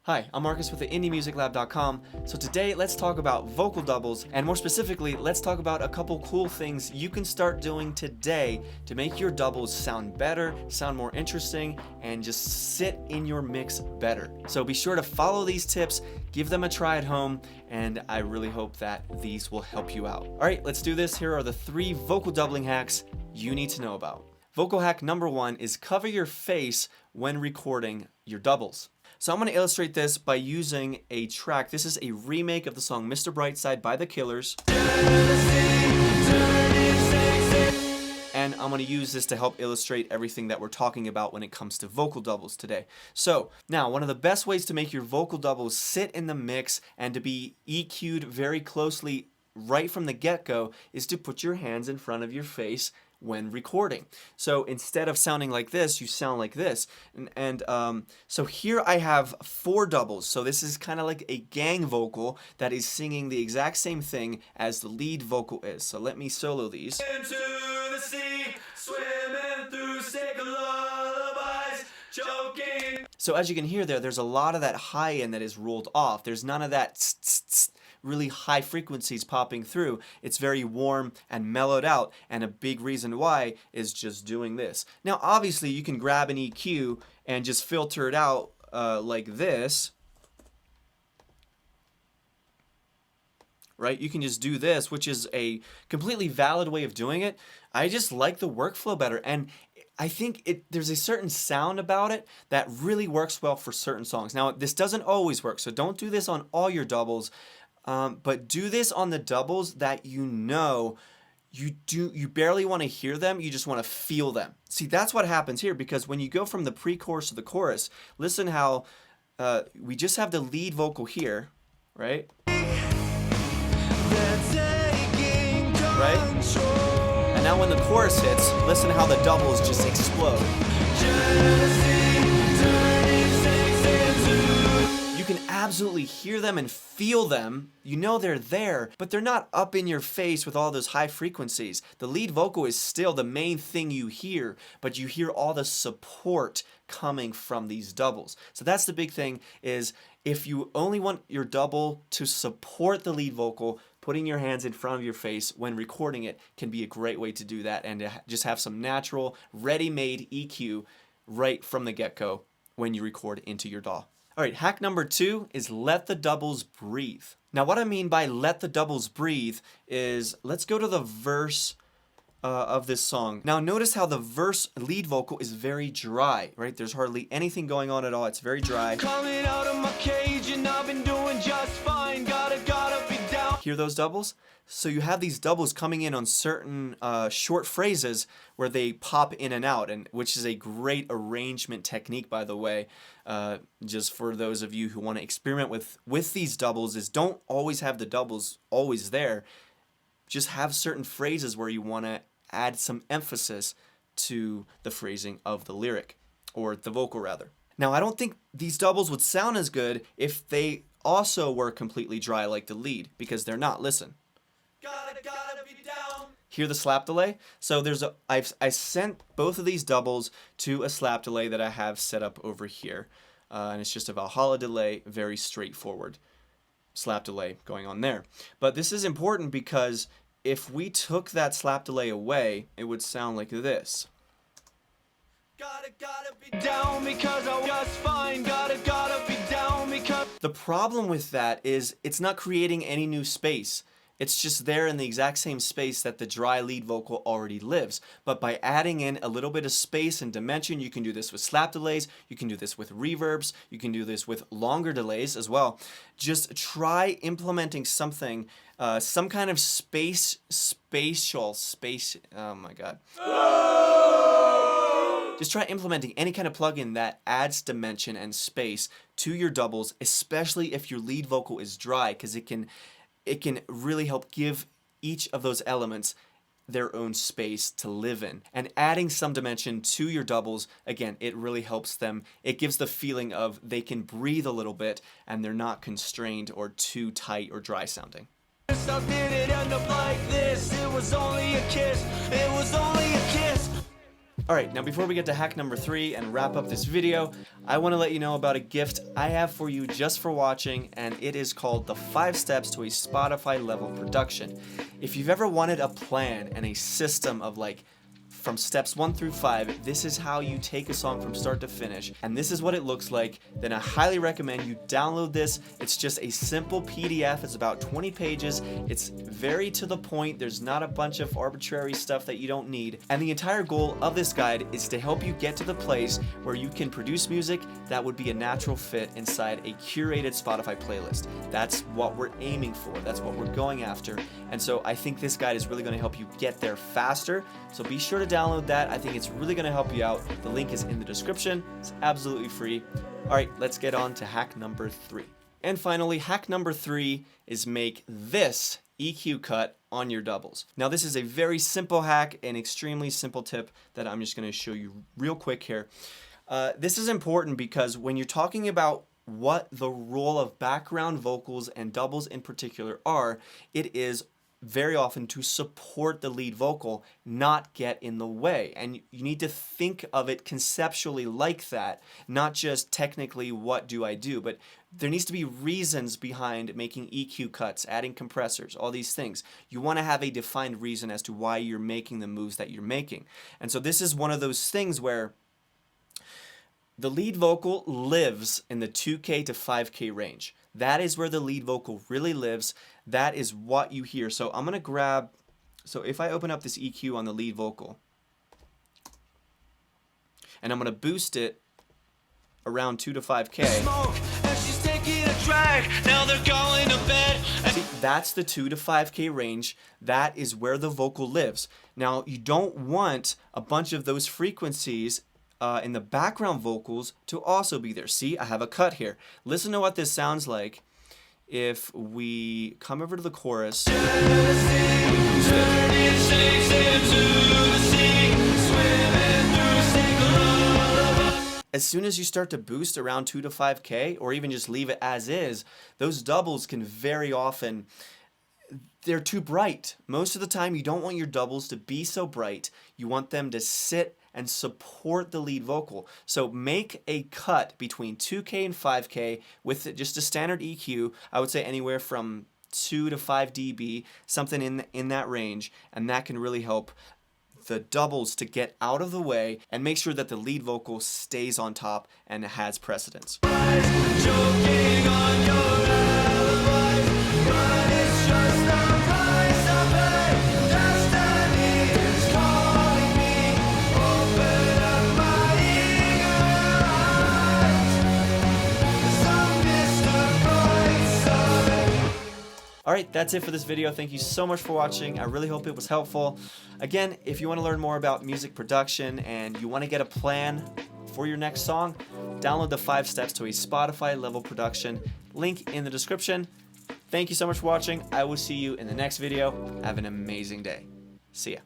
Hi, I'm Marcus with the IndieMusicLab.com. So today let's talk about vocal doubles, and more specifically, let's talk about a couple cool things you can start doing today to make your doubles sound better, sound more interesting, and just sit in your mix better. So be sure to follow these tips, give them a try at home, and I really hope that these will help you out. All right, let's do this. Here are the 3 vocal doubling hacks you need to know about. Vocal hack number 1 is cover your face when recording your doubles. So I'm going to illustrate this by using a track. This is a remake of the song Mr. Brightside by The Killers. And I'm going to use this to help illustrate everything that we're talking about when it comes to vocal doubles today. So now, one of the best ways to make your vocal doubles sit in the mix and to be EQ'd very closely right from the get-go is to put your hands in front of your face when recording. So instead of sounding like this, you sound like this. So here I have 4 doubles. So this is kind of like a gang vocal that is singing the exact same thing as the lead vocal is. So let me solo these. Into the sea, swimming through sacred lullabies, choking. So as you can hear there's a lot of that high end that is rolled off. There's none of that really high frequencies popping through. It's very warm and mellowed out, and a big reason why is just doing this. Now obviously you can grab an EQ and just filter it out like this, right? You can just do this, which is a completely valid way of doing it. I just like the workflow better, and I think there's a certain sound about it that really works well for certain songs. Now this doesn't always work, so don't do this on all your doubles. But do this on the doubles that you know you barely want to hear them, you just want to feel them. See, that's what happens here, because when you go from the pre-chorus to the chorus, listen how we just have the lead vocal here, right? Right? And now when the chorus hits, listen how the doubles just explode. You can absolutely hear them and feel them. You know they're there, but they're not up in your face with all those high frequencies. The lead vocal is still the main thing you hear, but you hear all the support coming from these doubles. So that's the big thing, is if you only want your double to support the lead vocal, putting your hands in front of your face when recording it can be a great way to do that, and to just have some natural, ready-made EQ right from the get-go when you record into your DAW. All right, hack number 2 is let the doubles breathe. Now what I mean by let the doubles breathe is, let's go to the verse of this song. Now notice how the verse lead vocal is very dry, right? There's hardly anything going on at all. It's very dry. Coming out of my cage and I've been doing just fine. Gotta be down. Hear those doubles? So you have these doubles coming in on certain short phrases where they pop in and out, and which is a great arrangement technique, by the way. Just for those of you who want to experiment with these doubles, is don't always have the doubles always there. Just have certain phrases where you want to add some emphasis to the phrasing of the lyric, or the vocal rather. Now I don't think these doubles would sound as good if they also were completely dry like the lead, because they're not. Listen. Gotta be down. Hear the slap delay? So I sent both of these doubles to a slap delay that I have set up over here, and it's just a Valhalla delay, very straightforward slap delay going on there. But this is important because if we took that slap delay away, it would sound like this. Gotta be down because I was fine. Gotta be down because... The problem with that is it's not creating any new space. It's just there in the exact same space that the dry lead vocal already lives. But by adding in a little bit of space and dimension, you can do this with slap delays, you can do this with reverbs, you can do this with longer delays as well. Just try implementing something, some kind of spatial, oh my god. Just try implementing any kind of plugin that adds dimension and space to your doubles, especially if your lead vocal is dry, because it can really help give each of those elements their own space to live in. And adding some dimension to your doubles, again, it really helps them. It gives the feeling of they can breathe a little bit and they're not constrained or too tight or dry sounding. How did it end up like this? It was only a kiss. It was only a kiss. Alright, now before we get to hack number 3 and wrap up this video, I want to let you know about a gift I have for you just for watching, and it is called the 5 Steps to a Spotify Level Production. If you've ever wanted a plan and a system of from steps 1 through 5, this is how you take a song from start to finish, and this is what it looks like, then I highly recommend you download this. It's just a simple PDF. It's about 20 pages. It's very to the point. There's not a bunch of arbitrary stuff that you don't need. And the entire goal of this guide is to help you get to the place where you can produce music that would be a natural fit inside a curated Spotify playlist. That's what we're aiming for. That's what we're going after. And so I think this guide is really going to help you get there faster. So be sure to download that. I think it's really going to help you out. The link is in the description. It's absolutely free. All right, let's get on to hack number 3. And finally, hack number 3 is make this EQ cut on your doubles. Now, this is a very simple hack, an extremely simple tip that I'm just going to show you real quick here. This is important because when you're talking about what the role of background vocals and doubles in particular are, it is very often to support the lead vocal, not get in the way. And you need to think of it conceptually like that, not just technically what do I do, but there needs to be reasons behind making EQ cuts, adding compressors, all these things. You want to have a defined reason as to why you're making the moves that you're making. And so this is one of those things where the lead vocal lives in the 2K to 5K range. That is where the lead vocal really lives. That is what you hear. So I'm going to grab, so if I open up this EQ on the lead vocal, and I'm going to boost it around 2 to 5K. See, that's the 2 to 5K range. That is where the vocal lives. Now, you don't want a bunch of those frequencies in the background vocals to also be there. See, I have a cut here. Listen to what this sounds like if we come over to the chorus. As soon as you start to boost around 2 to 5K, or even just leave it as is, those doubles can very often, they're too bright. Most of the time, you don't want your doubles to be so bright. You want them to sit and support the lead vocal. So make a cut between 2K and 5K with just a standard EQ. I would say anywhere from 2 to 5 dB, something in that range, and that can really help the doubles to get out of the way and make sure that the lead vocal stays on top and has precedence. Alright, that's it for this video. Thank you so much for watching. I really hope it was helpful. Again, if you want to learn more about music production and you want to get a plan for your next song, download the 5 Steps to a Spotify Level Production. Link in the description. Thank you so much for watching. I will see you in the next video. Have an amazing day. See ya.